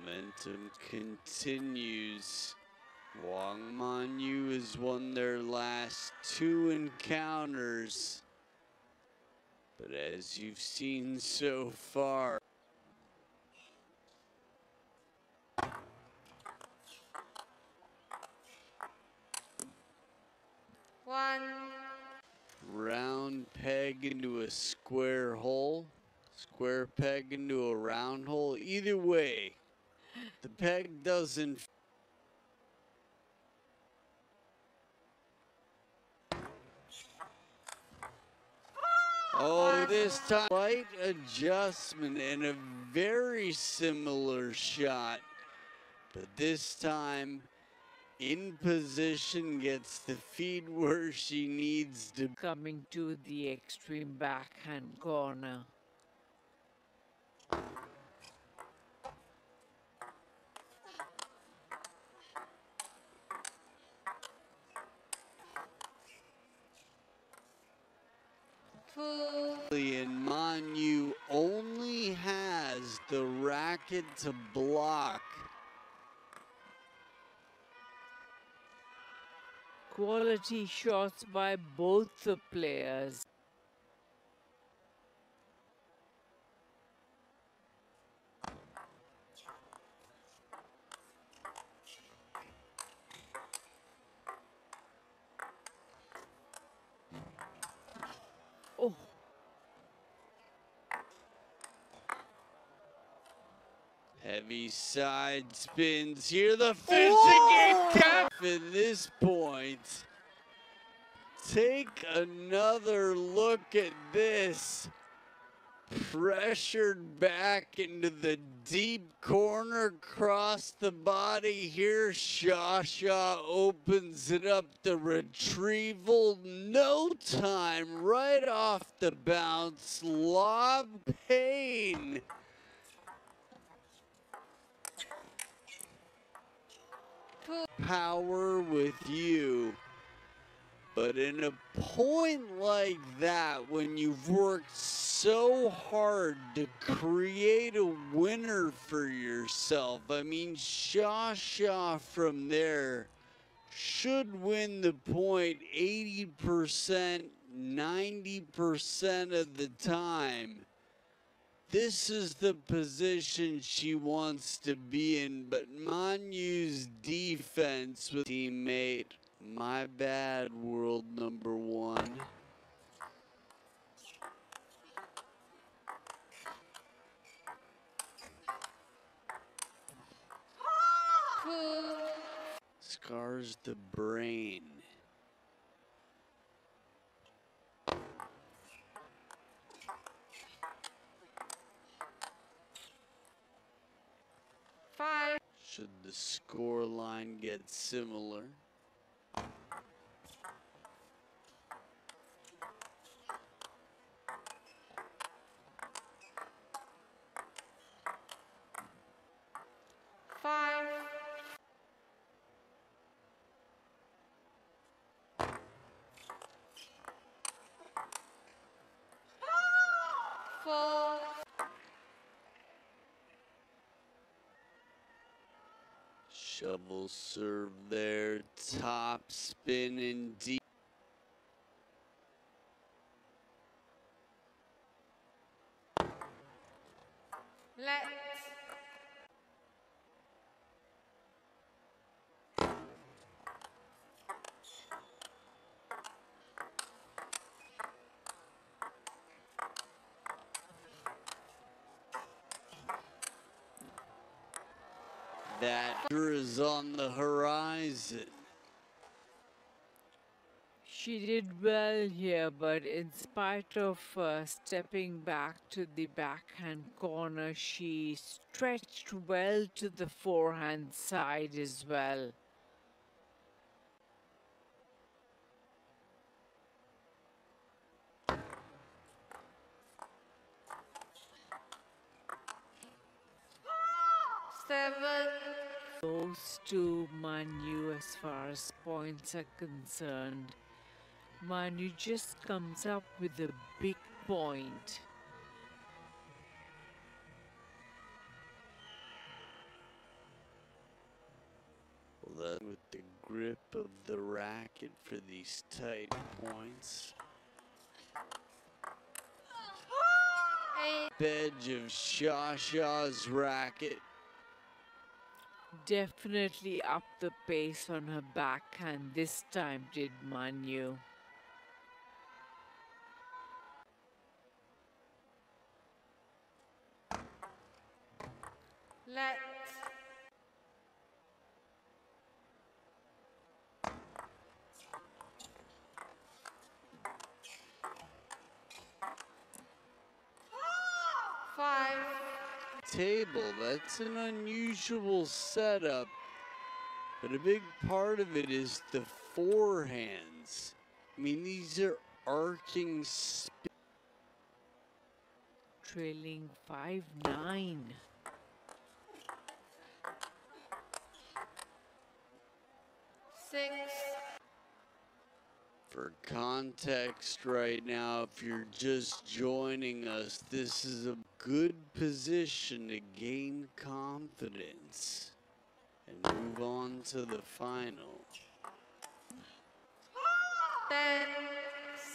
Momentum continues. Wang Manyu has won their last 2 encounters. But as you've seen so far, round peg into a square hole, square peg into a round hole. Either way, the peg doesn't. Oh, this time, slight adjustment and a very similar shot. But this time, in position, gets the feed where she needs to. Coming to the extreme backhand corner. And Manyu only has the racket to block. Quality shots by both the players. Oh. Heavy side spins here. The fencing game cap at this point. Take another look at this. Pressured back into the deep corner, across the body here. Shasha opens it up. The retrieval, no time, right off the bounce. Lob Pain. Power with you. But in a point like that, when you've worked so hard to create a winner for yourself, I mean, Shasha from there should win the point 80%, 90% of the time. This is the position she wants to be in, but Manyu's defense with teammate, my bad, world number 1. Scars the brain. Should the score line get similar? Shovel serve there, top spin and deep. That is on the horizon. She did well here, but in spite of stepping back to the backhand corner, she stretched well to the forehand side as well. Close to Manyu as far as points are concerned. Manyu just comes up with a big point. grip of the racket for these tight points. Edge of Shasha's racket. Definitely up the pace on her backhand this time, did Manu. Let 5. Table, that's an unusual setup, but a big part of it is the forehands. I mean, these are arcing spin. Trailing 5-9. 6. For context right now, if you're just joining us, this is a good position to gain confidence and move on to the final. 10,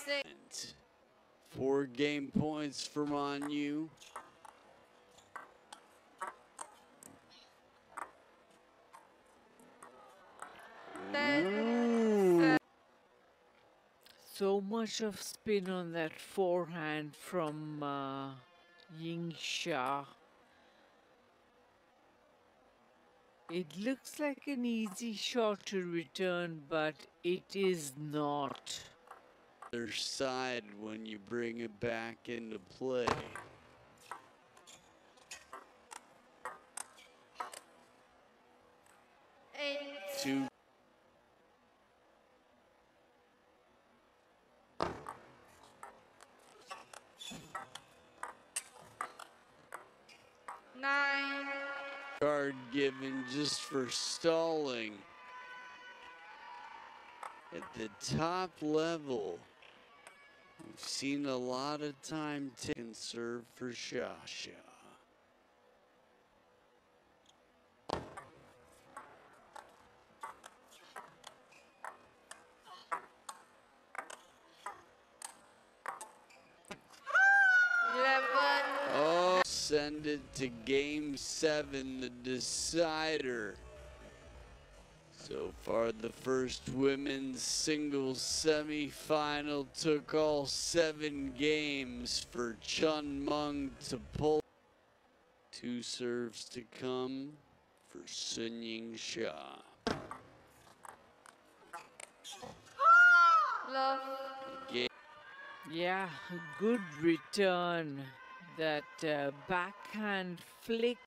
6. 4 game points for Manu. Ooh. So much of spin on that forehand from Yingsha. It looks like an easy shot to return, but it is not. Other side when you bring it back into play. 8. 2. 9. Card given just for stalling. At the top level, we've seen a lot of time taken serve for Shasha. Oh, send it to game 7, the decider. So far, the first women's singles semifinal took all 7 games for Chun Meng to pull. 2 serves to come for Sun Ying Sha. Yeah, good return. That backhand flick.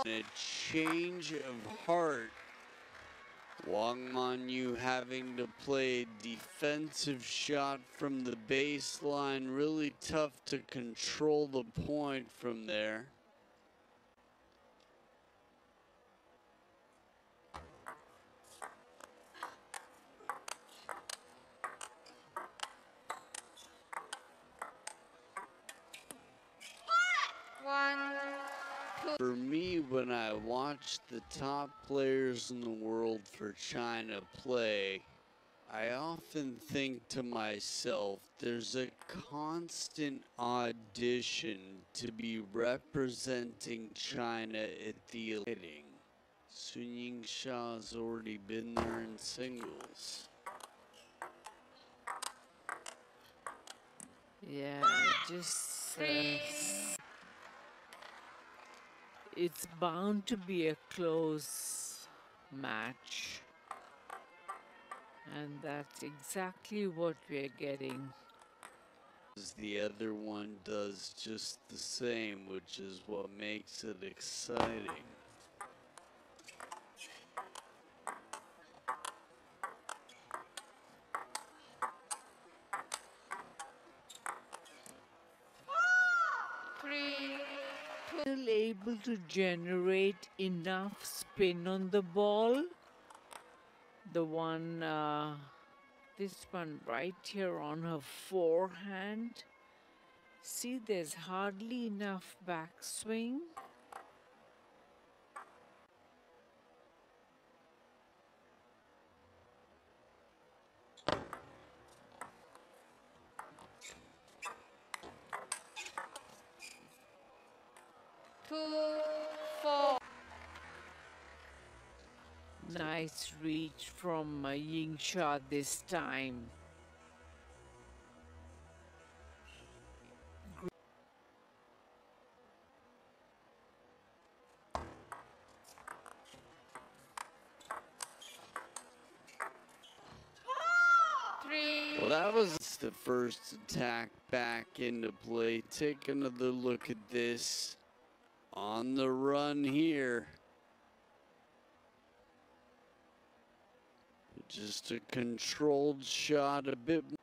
A change of heart. Wang Manu having to play a defensive shot from the baseline. Really tough to control the point from there. For me, when I watch the top players in the world for China play, I often think to myself, there's a constant audition to be representing China at the Olympics. Sun Ying Sha's already been there in singles. Yeah, just it's bound to be a close match. And that's exactly what we're getting. The other one does just the same, which is what makes it exciting. Still able to generate enough spin on the ball, The one, this one right here on her forehand. See, there's hardly enough backswing. Nice reach from Yingsha this time. Well, that was the first attack back into play. Take another look at this. On the run here. Just a controlled shot, a bit more.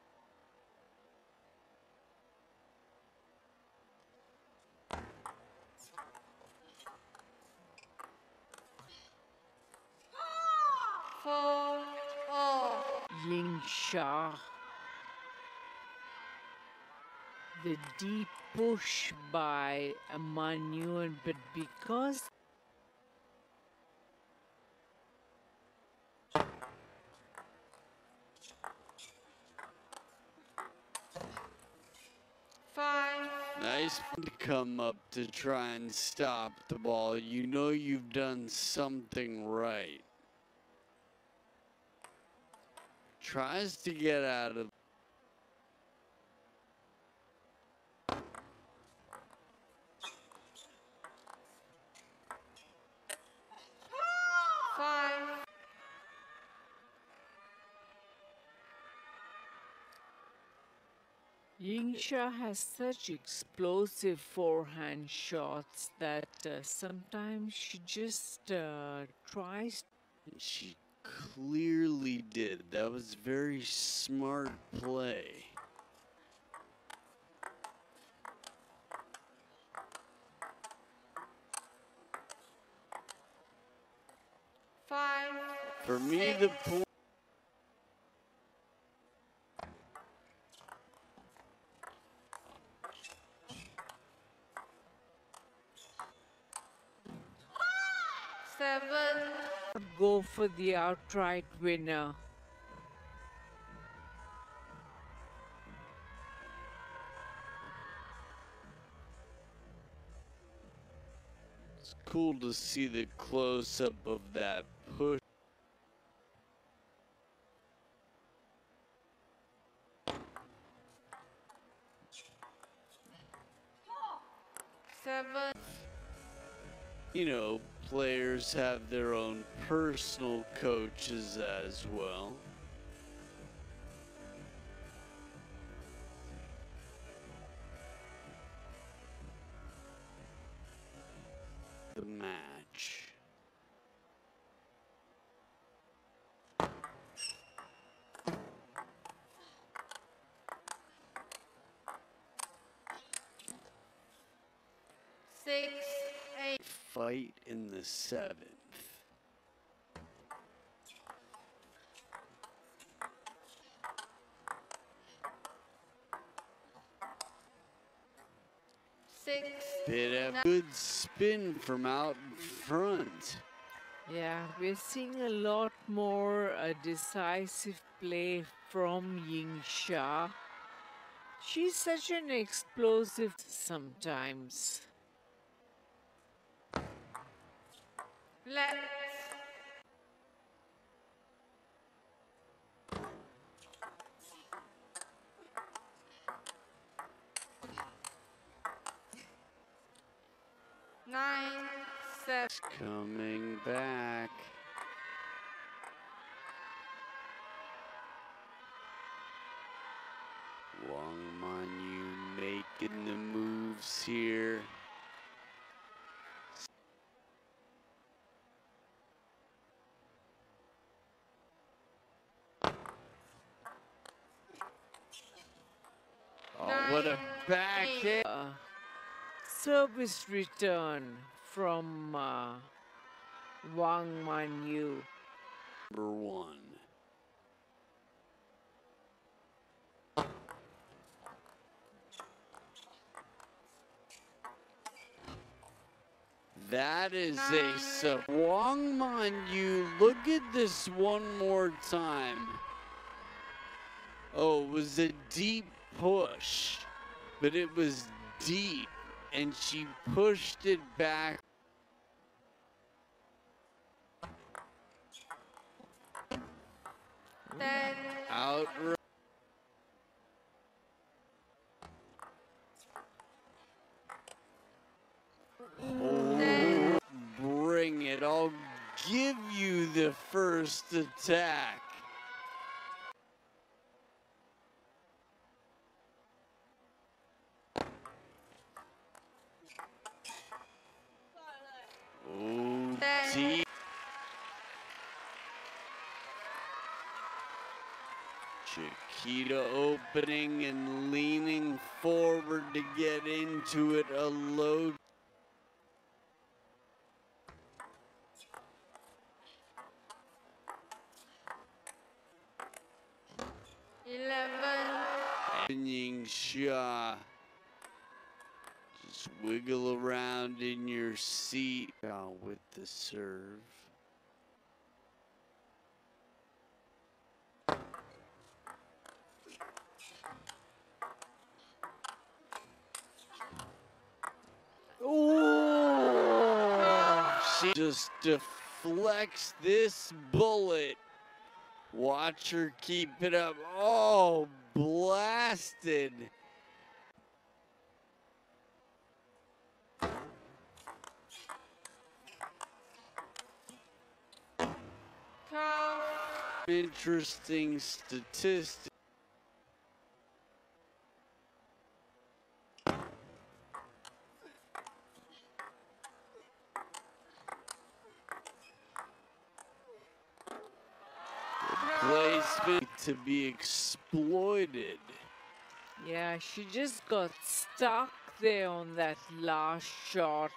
Yingsha. The deep push by Manyu, but because Nice to come up to try and stop the ball. You know you've done something right. Tries to get out of. Yingsha has such explosive forehand shots that sometimes she just tries. She clearly did. That was very smart play. For me, the point. Go for the outright winner. It's cool to see the close-up of that push. You know, players have their own personal coaches as well. The match. Fight in the 7th. Bit of good spin from out in front. Yeah, we're seeing a lot more decisive play from Yingsha. She's such an explosive sometimes. Coming back. Wang Manyu making the moves here. Oh, what a backhand. Service return from Wang Manyu. Number 1. That is a sub. Wang Manyu, look at this one more time. Oh, it was a deep push, but it was deep, and she pushed it back. Out. Oh, bring it. I'll give you the first attack. Oh, deep. Chiquita opening and leaning forward to get into it. A low. Yingxia. Just wiggle around in your seat with the serve. Oh! She just deflects this bullet. Watch her keep it up. Oh, blasted. Interesting statistic. Placement to be exploited. Yeah, she just got stuck there on that last shot.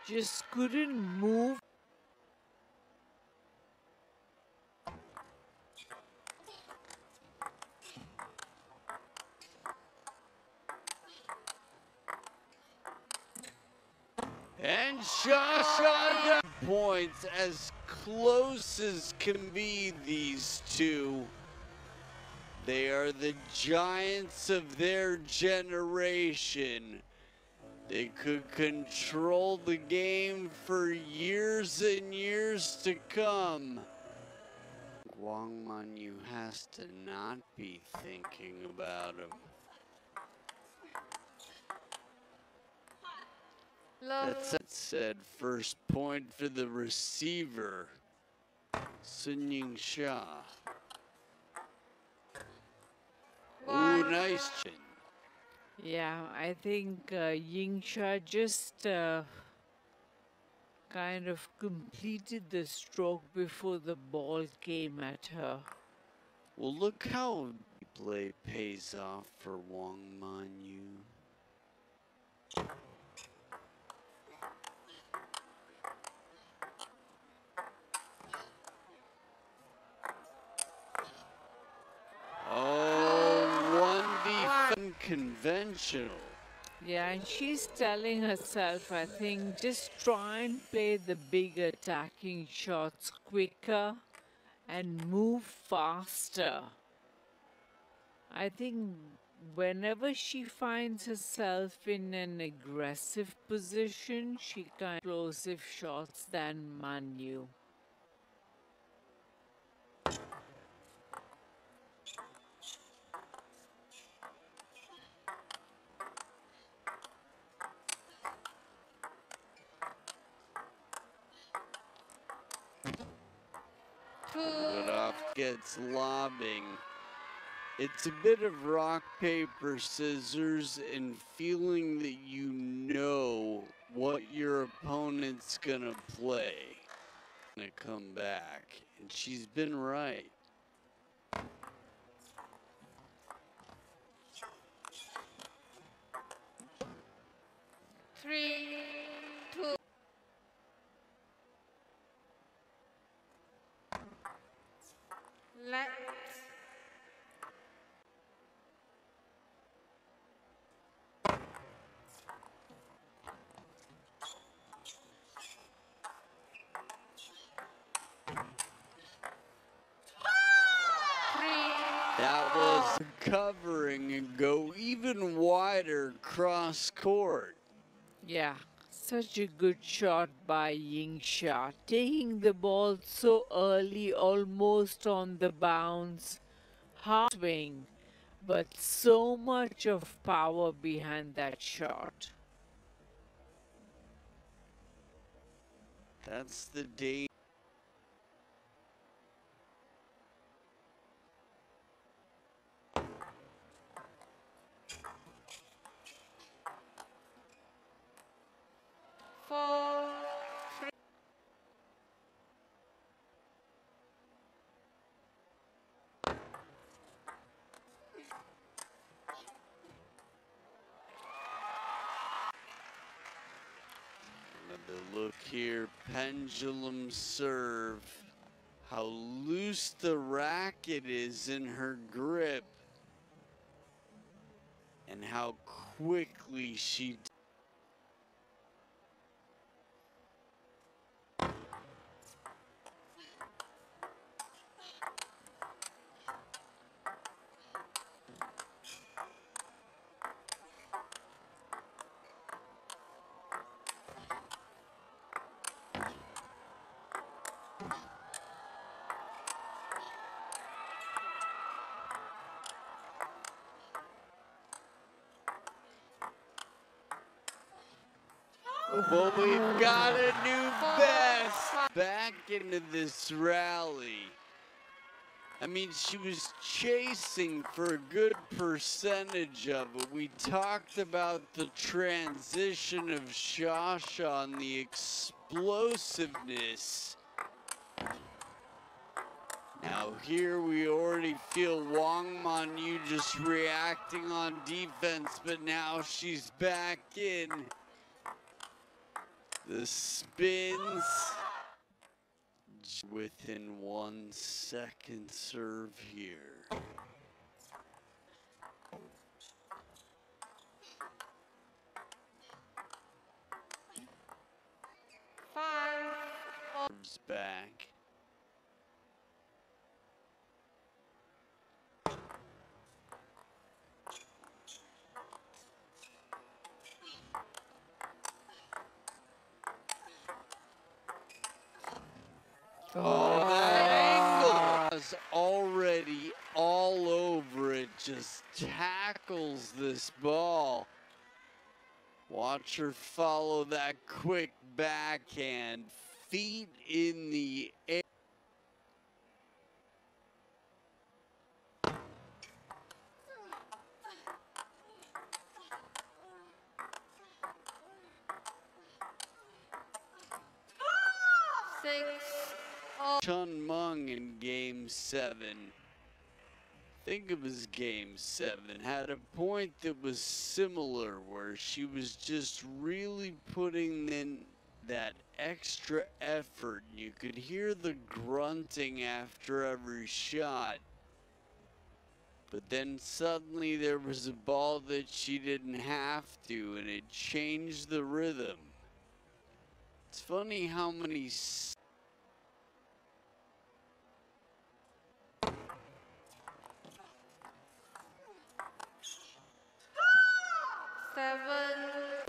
Just couldn't move. And shot points as close as can be, these two. They are the giants of their generation. They could control the game for years and years to come. Wang Manyu has to not be thinking about him. That said, first point for the receiver, Sun Yingxia. Ooh, nice chin. Yeah, I think Yingxia just kind of completed the stroke before the ball came at her. Well, look how play pays off for Wang Manyu. Conventional. Yeah, and she's telling herself, I think, just try and play the big attacking shots quicker and move faster. I think whenever she finds herself in an aggressive position, she can explosive shots than Manyu. But off gets lobbing. It's a bit of rock, paper, scissors, and feeling that you know what your opponent's gonna play. Gonna come back, and she's been right. Three, two. Let's. That was covering and go even wider cross court. Yeah, such a good shot by Yingsha, taking the ball so early, almost on the bounce. Hard swing, but so much of power behind that shot. That's the day. Another look here, pendulum serve. How loose the racket is in her grip. And how quickly she Well, we've got a new best back into this rally. I mean, she was chasing for a good percentage of it. We talked about the transition of Shasha and the explosiveness. Now here we already feel Wang Manyu just reacting on defense, but now she's back in. The spins within 1 second serve here. Serves back. Oh, that angle is already all over it. Just tackles this ball. Watch her follow that quick backhand. Feet in the air. Chun Meng in Game 7. Think it was Game 7. Had a point that was similar where she was just really putting in that extra effort. You could hear the grunting after every shot. But then suddenly there was a ball that she didn't have to, and it changed the rhythm. It's funny how many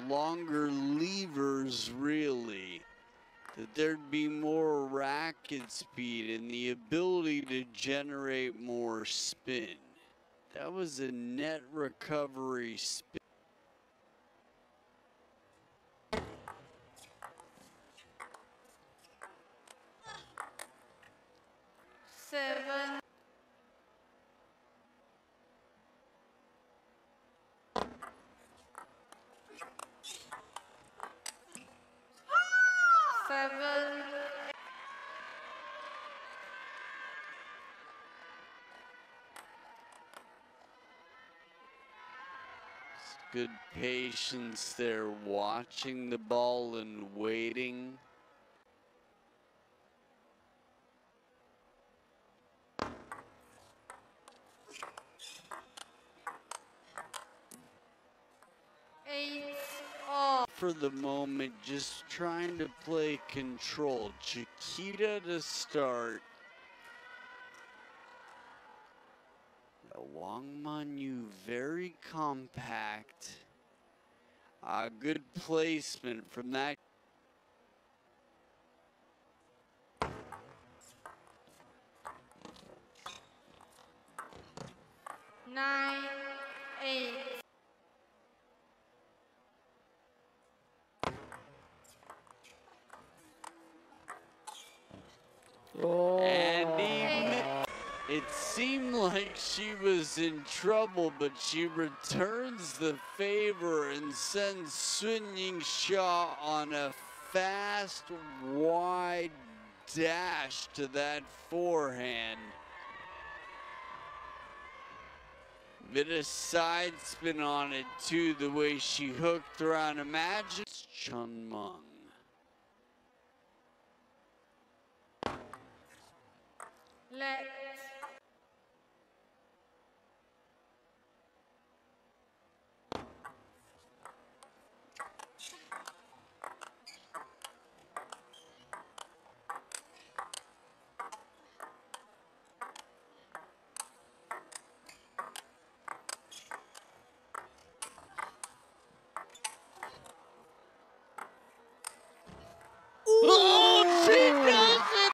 longer levers, really, that there'd be more racket speed and the ability to generate more spin. That was a net recovery spin. Good patience there, watching the ball and waiting. For the moment, just trying to play control. Chiquita to start. Wang Manyu, very compact. Good placement from that. Nine, 8. And even it seemed like she was in trouble, but she returns the favor and sends Sun Yingxia on a fast, wide dash to that forehand. Bit of side spin on it too, the way she hooked around. Imagine Chun Meng. Let